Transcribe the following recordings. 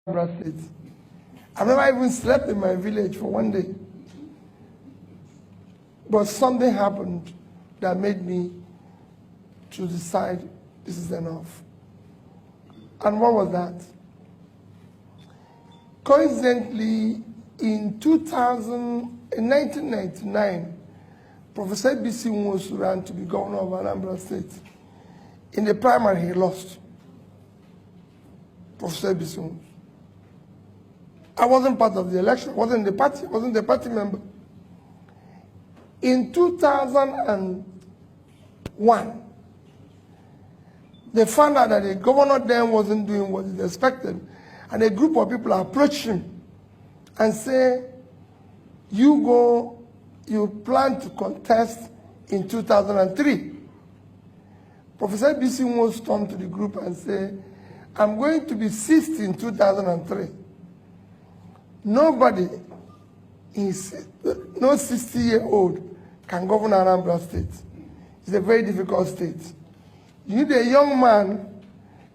Anambra State. I've never even slept in my village for one day. But something happened that made me to decide this is enough. And what was that? Coincidentally, in 1999, Professor B.C. Nwosu ran to be governor of Anambra State. In the primary, he lost. Professor B.C. Nwosu. I wasn't part of the election, wasn't the party member. In 2001, they found out that the governor then wasn't doing what is expected, and a group of people approached him and say, you plan to contest in 2003. Professor B.C. Nwosu turned to the group and said, I'm going to be 60 in 2003. Nobody, no 60-year-old can govern Anambra State. It's a very difficult state. You need a young man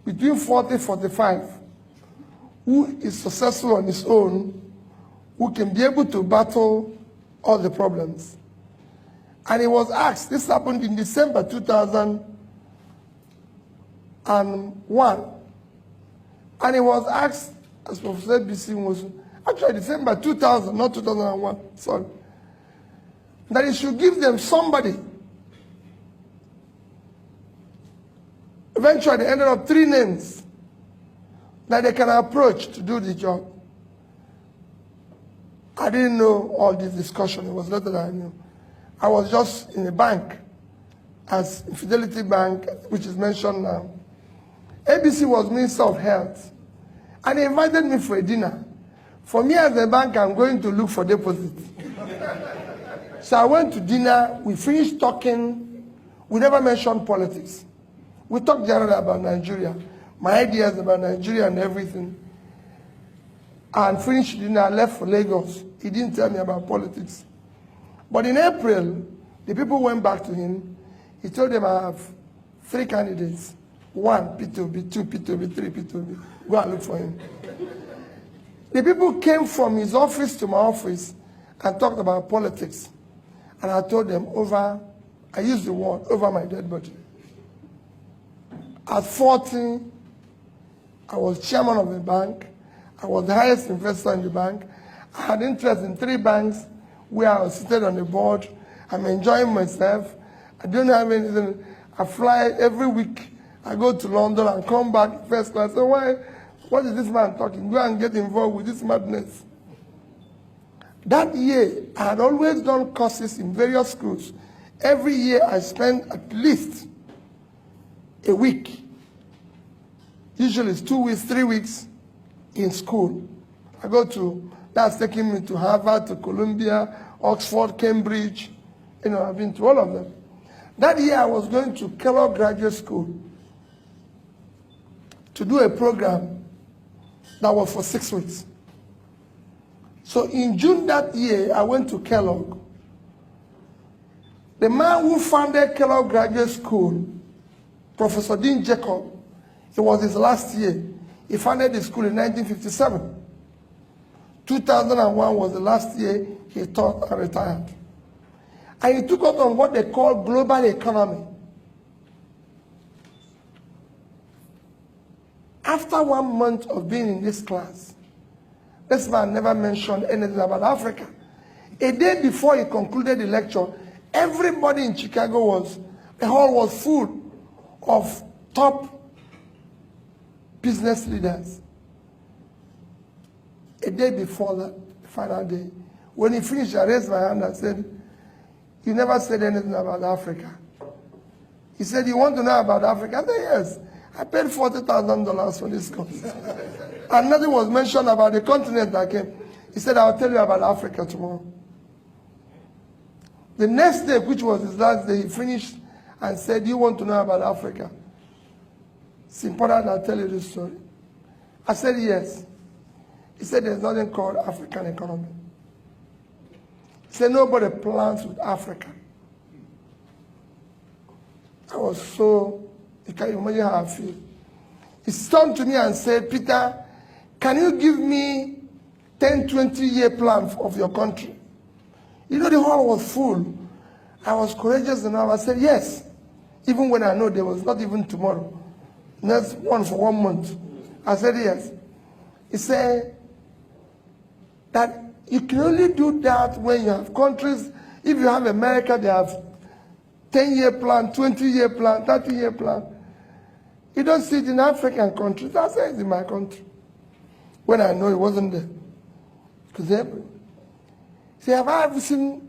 between 40 and 45 who is successful on his own, who can be able to battle all the problems. And he was asked, this happened in December 2001, and he was asked, as Professor B.C. Nwosu, actually December 2000, not 2001, sorry, that he should give them somebody. Eventually, they ended up 3 names that they can approach to do the job. I didn't know all this discussion. It was later that I knew. I was just in a bank, as Fidelity Bank, which is mentioned now. ABC was Minister of Health, and he invited me for a dinner. For me as a bank, I'm going to look for deposits. So I went to dinner, we finished talking, we never mentioned politics. We talked generally about Nigeria, my ideas about Nigeria and everything. And finished dinner, I left for Lagos. He didn't tell me about politics. But in April, the people went back to him. He told them, I have 3 candidates. 1, Peter Obi, 2, Peter Obi, 3, Peter Obi. Go and look for him. The people came from his office to my office and talked about politics. And I told them I used the word, over my dead body. At 40, I was chairman of the bank. I was the highest investor in the bank. I had interest in 3 banks where I was seated on the board. I'm enjoying myself. I don't have anything. I fly every week. I go to London and come back first class. So what is this man talking? Go and get involved with this madness. That year, I had always done courses in various schools. Every year, I spent at least a week. Usually it's 2 weeks, 3 weeks in school. That's taking me to Harvard, to Columbia, Oxford, Cambridge. I've been to all of them. That year, I was going to Kellogg Graduate School to do a program that was for 6 weeks. So in June that year, I went to Kellogg. The man who founded Kellogg Graduate School, Professor Dean Jacob, it was his last year. He founded the school in 1957. 2001 was the last year he taught and retired. And he took us on what they call global economy. After 1 month of being in this class, this man never mentioned anything about Africa. A day before he concluded the lecture, everybody in Chicago the hall was full of top business leaders. A day before that, the final day, when he finished, I raised my hand and said, you never said anything about Africa. He said, you want to know about Africa? I said, yes. I paid $40,000 for this course. And nothing was mentioned about the continent I came. He said, I'll tell you about Africa tomorrow. The next day, which was his last day, he finished and said, you want to know about Africa? It's important I'll tell you this story. I said, yes. He said, there's nothing called African economy. He said, nobody plans with Africa. I was so, you can imagine how I feel. He turned to me and said, Peter, can you give me 10, 20-year plan of your country? You know, the hall was full. I was courageous enough. I said, yes. Even when I know there was not even tomorrow. Next one for 1 month. I said, yes. He said that you can only do that when you have countries. If you have America, they have 10-year plan, 20-year plan, 30-year plan. You don't see it in African countries. I said it's in my country. When I know it wasn't there. Because see, have I ever seen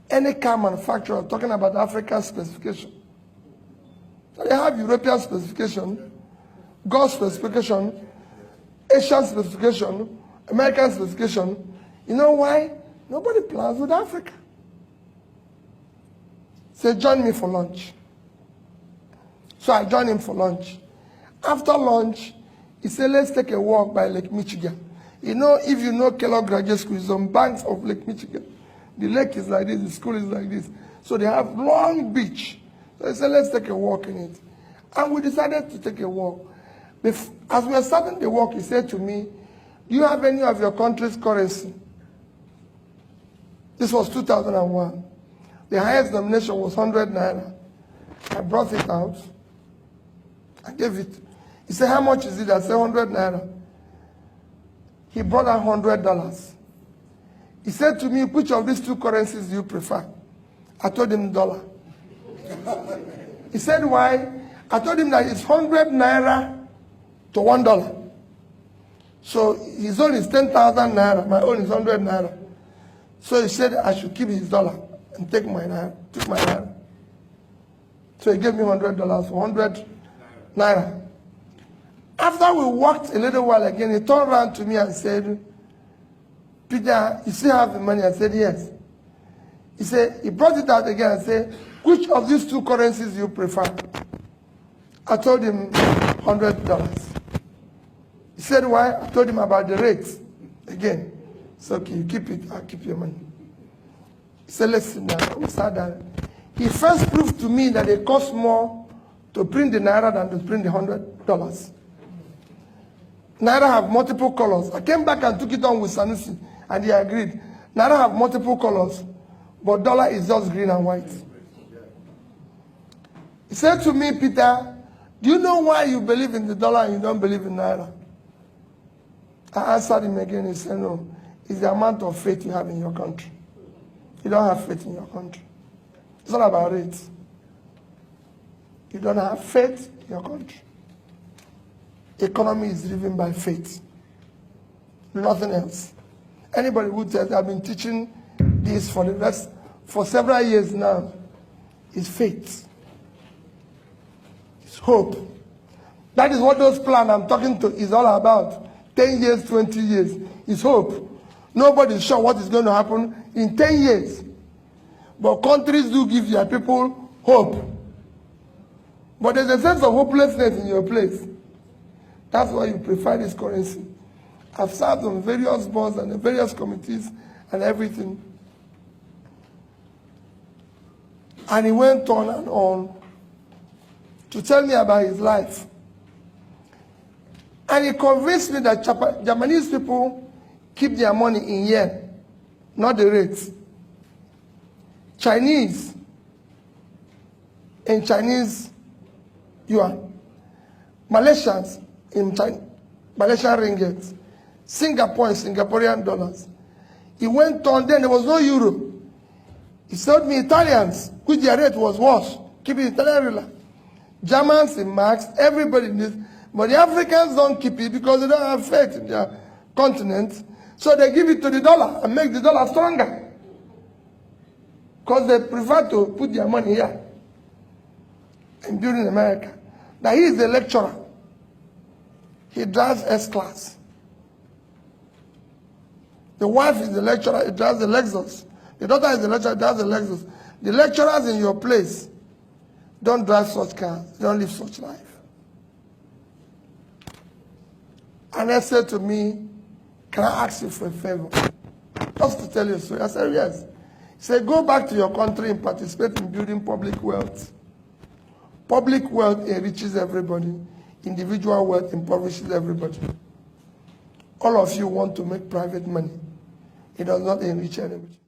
any car manufacturer talking about African specification? So they have European specification, Gulf specification, Asian specification, American specification. You know why? Nobody plans with Africa. Say, join me for lunch. So I joined him for lunch. After lunch, he said, let's take a walk by Lake Michigan. You know, if you know Kellogg Graduate School, it's on banks of Lake Michigan. The lake is like this, the school is like this. So they have long beach. So he said, let's take a walk in it. And we decided to take a walk. As we were starting the walk, he said to me, do you have any of your country's currency? This was 2001. The highest denomination was 100 naira. I brought it out. I gave it. He said, how much is it? I said, 100 naira. He brought out $100. He said to me, which of these two currencies do you prefer? I told him dollar. He said, why? I told him that it's 100 naira to $1. So his own is 10,000 naira. My own is 100 naira. So he said I should keep his dollar and take my naira. Took my naira. So he gave me $100 for 100 naira. After we walked a little while again, he turned around to me and said, Peter, you still have the money? I said, yes. He said, he brought it out again and said, which of these two currencies do you prefer? I told him $100. He said, why? I told him about the rates. Again. So, okay, you keep it, I'll keep your money. He said, let's sit down. We sat down. He first proved to me that it costs more to print the naira than to print the $100. Naira have multiple colors. I came back and took it on with Sanusi, and he agreed. Naira have multiple colors, but dollar is just green and white. He said to me, Peter, do you know why you believe in the dollar and you don't believe in naira? I answered him again. He said, no, it's the amount of faith you have in your country. You don't have faith in your country. It's not about rates. You don't have faith in your country. Economy is driven by faith. Nothing else. Anybody who says, I've been teaching this for several years now, is faith. It's hope. That is what those plans I'm talking to is all about. 10 years, 20 years. It's hope. Nobody's sure what is going to happen in 10 years. But countries do give their people hope. But there's a sense of hopelessness in your place. That's why you prefer this currency. I've served on various boards and various committees and everything. And he went on and on to tell me about his life. And he convinced me that Japanese people keep their money in yen, not the rates. Chinese in Chinese yuan. Malaysians in Malaysian ringgit. Singapore in Singaporean dollars. He went on, then there was no euro. He told me Italians, which their rate was worse, keep it Italian rela. Germans in marks, everybody in this. But the Africans don't keep it because they don't have faith in their continent. So they give it to the dollar and make the dollar stronger. Because they prefer to put their money here and build in America. Now he is a lecturer. He drives S-Class. The wife is the lecturer, he drives the Lexus. The daughter is the lecturer, drives the Lexus. The lecturers in your place don't drive such cars, they don't live such life. And they said to me, can I ask you for a favor? Just to tell you a story. I said, yes. He said, go back to your country and participate in building public wealth. Public wealth enriches everybody. Individual wealth impoverishes everybody. all of you want to make private money. It does not enrich anybody.